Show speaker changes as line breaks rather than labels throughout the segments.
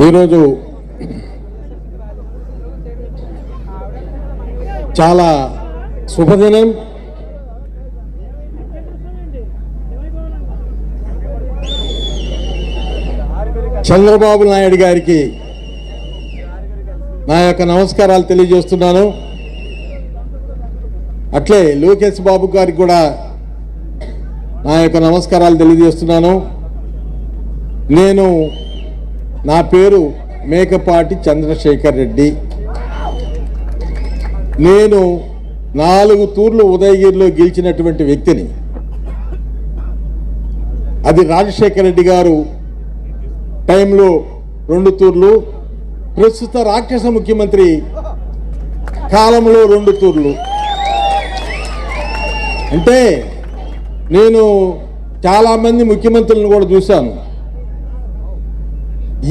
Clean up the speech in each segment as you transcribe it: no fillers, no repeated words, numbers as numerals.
ఈరోజు చాలా శుభదినం. చంద్రబాబు నాయుడు గారికి నా యొక్క నమస్కారాలు తెలియజేస్తున్నాను. అట్లే లోకేష్ బాబు గారికి కూడా నా యొక్క నమస్కారాలు తెలియజేస్తున్నాను. నా పేరు మేకపాటి చంద్రశేఖర్ రెడ్డి. నేను 4 తూర్లు ఉదయగిరిలో గెలిచినటువంటి వ్యక్తిని. అది రాజశేఖర రెడ్డి గారు టైంలో 2 తూర్లు, ప్రస్తుత రాక్షస ముఖ్యమంత్రి కాలంలో 2 తూర్లు. అంటే నేను చాలామంది ముఖ్యమంత్రులను కూడా చూశాను.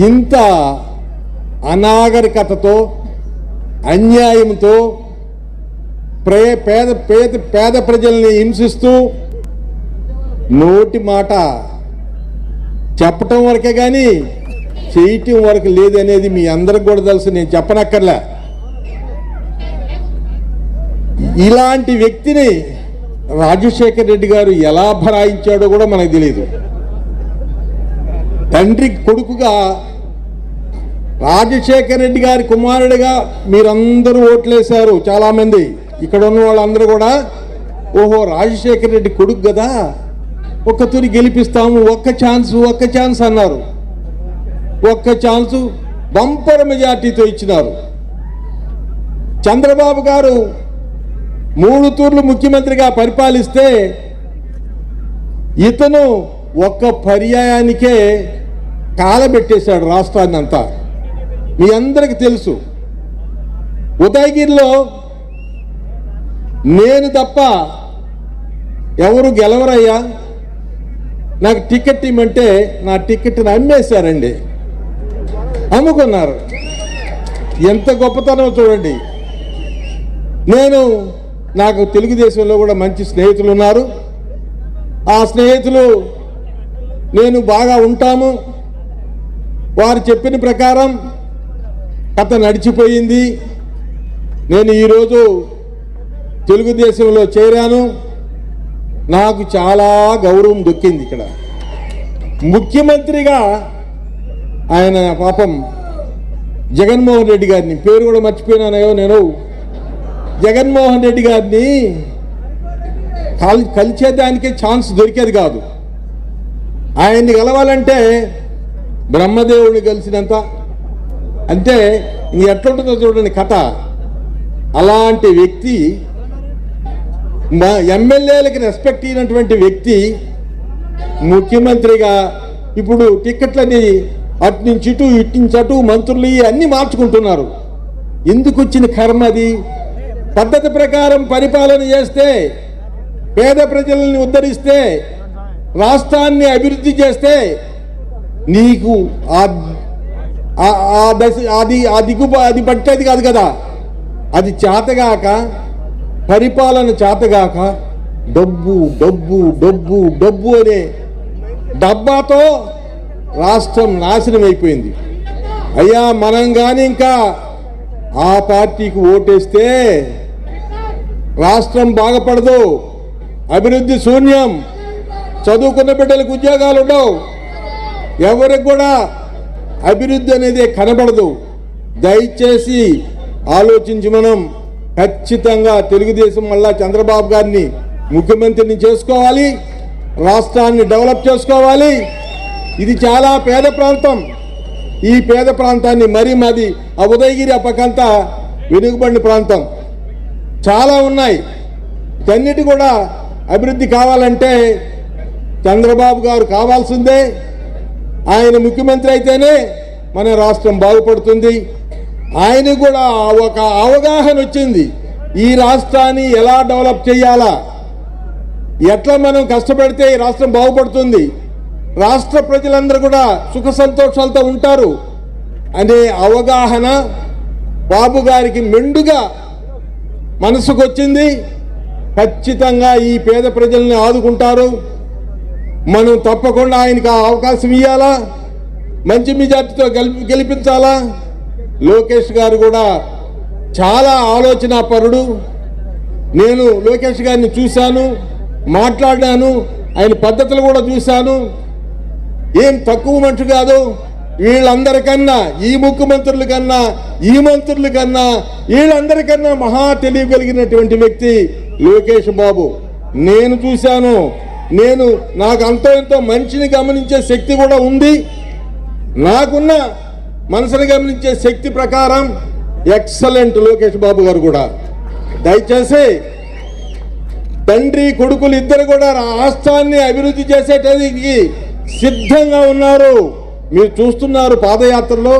ఇంత అనాగరికతతో, అన్యాయంతో పేద ప్రజల్ని హింసిస్తూ నోటి మాట చెప్పటం వరకే కానీ చేయటం వరకు లేదనేది మీ అందరికి కూడా తెలుసు, నేను చెప్పనక్కర్లే. ఇలాంటి వ్యక్తిని రాజశేఖర్ రెడ్డి గారు ఎలా భరాయించాడో కూడా మనకు తెలియదు. తండ్రి కొడుకుగా రాజశేఖర్ రెడ్డి గారి కుమారుడిగా మీరందరూ ఓట్లేశారు. చాలామంది ఇక్కడ ఉన్న వాళ్ళందరూ కూడా ఓహో రాజశేఖర్ రెడ్డి కొడుకు కదా, ఒక్క తూరి గెలిపిస్తాము, ఒక్క ఛాన్స్ అన్నారు. ఒక్క ఛాన్సు బంపర్ మెజార్టీతో ఇచ్చినారు. చంద్రబాబు గారు 3 తూర్లు ముఖ్యమంత్రిగా పరిపాలిస్తే ఇతను ఒక్క పర్యాయానికే కాలబెట్టేశాడు రాష్ట్రాన్ని అంతా. మీ అందరికి తెలుసు. ఉదయగిరిలో నేను తప్ప ఎవరు గెలవరయ్యా, నాకు టికెట్ ఇమ్మంటే నా టికెట్ని అమ్మేశారండి, అమ్ముకున్నారు. ఎంత గొప్పతనం చూడండి. నాకు తెలుగుదేశంలో కూడా మంచి స్నేహితులు ఉన్నారు. ఆ స్నేహితులు నేను బాగా ఉంటాము. వారు చెప్పిన ప్రకారం కథ నడిచిపోయింది. నేను ఈరోజు తెలుగుదేశంలో చేరాను. నాకు చాలా గౌరవం దొక్కింది. ఇక్కడ ముఖ్యమంత్రిగా ఆయన పాపం జగన్మోహన్ రెడ్డి గారిని, పేరు కూడా మర్చిపోయినానో నేను, జగన్మోహన్ రెడ్డి గారిని కలిసేదానికే ఛాన్స్ దొరికేది కాదు. ఆయన్ని కలవాలంటే బ్రహ్మదేవుడిని కలిసినంత, అంటే ఎట్లుంటుందో చూడండి కథ. అలాంటి వ్యక్తి, ఎమ్మెల్యేలకి రెస్పెక్ట్ ఇచ్చినటువంటి వ్యక్తి ముఖ్యమంత్రిగా ఇప్పుడు టికెట్లని అటు నుంచి ఇటు, ఇటు నుంచి అటు, మంత్రులు అన్నీ మార్చుకుంటున్నారు. ఎందుకు వచ్చిన కర్మ అది? పద్ధతి ప్రకారం పరిపాలన చేస్తే, పేద ప్రజలని ఉద్ధరిస్తే, రాష్ట్రాన్ని అభివృద్ధి చేస్తే నీకు అది పట్టేది కాదు కదా. అది చేతగాక, పరిపాలన చేతగాక డబ్బు డబ్బు డబ్బు డబ్బు అనే డబ్బాతో రాష్ట్రం నాశనం అయిపోయింది. అయ్యా, మనం కానీ ఇంకా ఆ పార్టీకి ఓటేస్తే రాష్ట్రం బాగుపడదు, అభివృద్ధి శూన్యం, చదువుకున్న బిడ్డలకు ఉద్యోగాలు ఉండవు, ఎవరికి కూడా అభివృద్ధి అనేది కనబడదు. దయచేసి ఆలోచించి మనం ఖచ్చితంగా తెలుగుదేశం మళ్ళా చంద్రబాబు గారిని ముఖ్యమంత్రిని చేసుకోవాలి, రాష్ట్రాన్ని డెవలప్ చేసుకోవాలి. ఇది చాలా పేద ప్రాంతం. ఈ పేద ప్రాంతాన్ని మాది ఆ ఉదయగిరి అప్పకంతా వెనుకబడిన ప్రాంతం చాలా ఉన్నాయి. ఇవన్నిటి కూడా అభివృద్ధి కావాలంటే చంద్రబాబు గారు కావాల్సిందే. ఆయన ముఖ్యమంత్రి అయితేనే మన రాష్ట్రం బాగుపడుతుంది. ఆయన కూడా ఒక అవగాహన వచ్చింది, ఈ రాష్ట్రాన్ని ఎలా డెవలప్ చేయాలా, ఎట్లా మనం కష్టపడితే ఈ రాష్ట్రం బాగుపడుతుంది, రాష్ట్ర ప్రజలందరూ కూడా సుఖ సంతోషాలతో ఉంటారు అనే అవగాహన బాబు గారికి మెండుగా మనసుకు వచ్చింది. ఖచ్చితంగా ఈ పేద ప్రజల్ని ఆదుకుంటారు. మనం తప్పకుండా ఆయనకు అవకాశం ఇవ్వాలా. మంచి మెజార్టీతో గెలిపించాలా. లోకేష్ గారు కూడా చాలా ఆలోచనాపరుడు. నేను లోకేష్ గారిని చూశాను, మాట్లాడినాను, ఆయన పద్ధతులు కూడా చూశాను. ఏం తక్కువ మనిషి కాదు. వీళ్ళందరికన్నా, ఈ ముఖ్యమంత్రుల కన్నా, ఈ మంత్రుల కన్నా, వీళ్ళందరికన్నా మహా తెలియగలిగినటువంటి వ్యక్తి లోకేష్ బాబు. నేను చూశాను. నాకు అంతో ఎంతో మనిషిని గమనించే శక్తి కూడా ఉంది. నాకున్న మనసుని గమనించే శక్తి ప్రకారం ఎక్సలెంట్ లోకేష్ బాబు గారు కూడా. దయచేసి తండ్రి కొడుకులు ఇద్దరు కూడా రాష్ట్రాన్ని అభివృద్ధి చేసేటానికి సిద్ధంగా ఉన్నారు. మీరు చూస్తున్నారు పాదయాత్రలో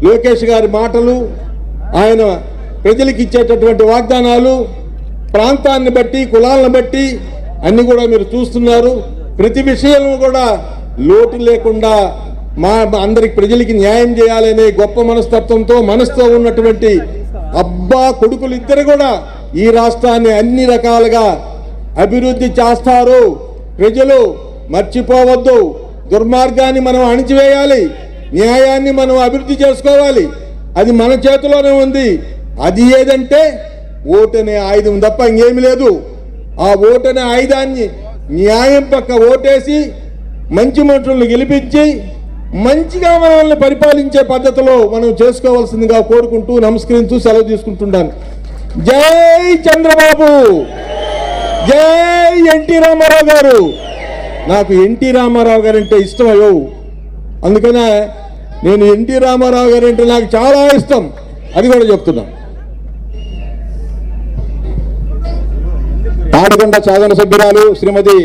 లోకేష్ గారి మాటలు, ఆయన ప్రజలకు ఇచ్చేటటువంటి వాగ్దానాలు, ప్రాంతాన్ని బట్టి, కులాలను బట్టి అన్ని కూడా మీరు చూస్తున్నారు. ప్రతి విషయం కూడా లోటు లేకుండా అందరికి ప్రజలకి న్యాయం చేయాలనే గొప్ప మనసుతో ఉన్నటువంటి అబ్బా కొడుకులు ఇద్దరు కూడా ఈ రాష్ట్రాన్ని అన్ని రకాలుగా అభివృద్ధి చేస్తారు. ప్రజలు మర్చిపోవద్దు. దుర్మార్గాన్ని మనం అణిచివేయాలి, న్యాయాన్ని మనం అభివృద్ధి చేసుకోవాలి. అది మన చేతిలోనే ఉంది. అది ఏదంటే ఓటనే ఆయుధం తప్ప ఇంకేమి లేదు. ఆ ఓటనే ఆయుధాన్ని న్యాయం పక్క ఓటేసి మంచి మనుషులను గెలిపించి మంచిగా మనల్ని పరిపాలించే పద్ధతిలో మనం చేసుకోవాల్సిందిగా కోరుకుంటూ నమస్కరిస్తూ సెలవు తీసుకుంటున్నాను. జై చంద్రబాబు, జై ఎన్టీ రామారావు గారు. నాకు ఎన్టీ రామారావు గారు అంటే ఇష్టం అయ్యో, అందుకనే నేను ఎన్టీ రామారావు గారు అంటే నాకు చాలా ఇష్టం. అది కూడా చెప్తున్నా.
తాడికొండ శాసనసభ్యురాలు శ్రీమతి